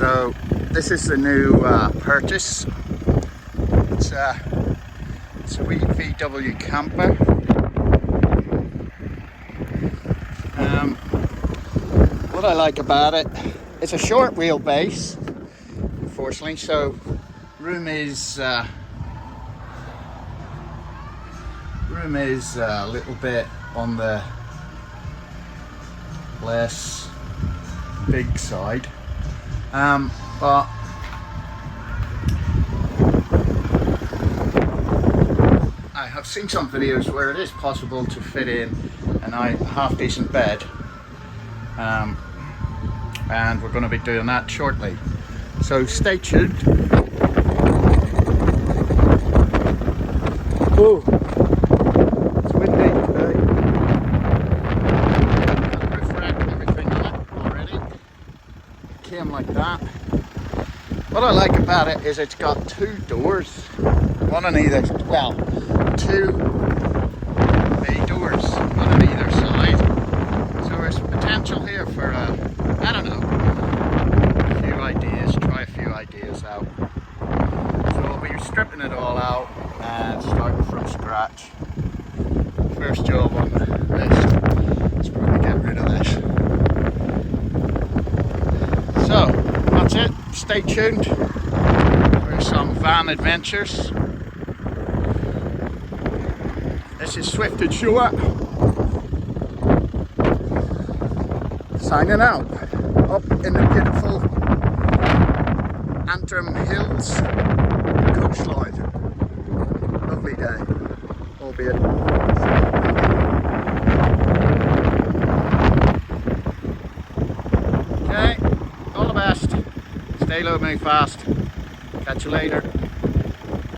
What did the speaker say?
So this is the new purchase. It's a sweet VW camper. What I like about it, it's a short wheelbase, unfortunately, so room is a little bit on the less big side, but I have seen some videos where it is possible to fit in a half decent bed, and we're going to be doing that shortly, so stay tuned. Oh, it's windy today. Got the roof rack and everything on it already. It came like that. What I like about it is it's got two doors, one on either, well, two bay doors, one on either side. So there's potential here for, I don't know, a few ideas, try a few ideas out. So we'll be stripping it all out and starting from scratch. First job on this is probably get rid of this. So that's it. Stay tuned for some van adventures. This is Swift and Short signing out up in the beautiful Antrim Hills coastline. Lovely day, albeit. Okay, all the best. Stay low, move fast. Catch you later.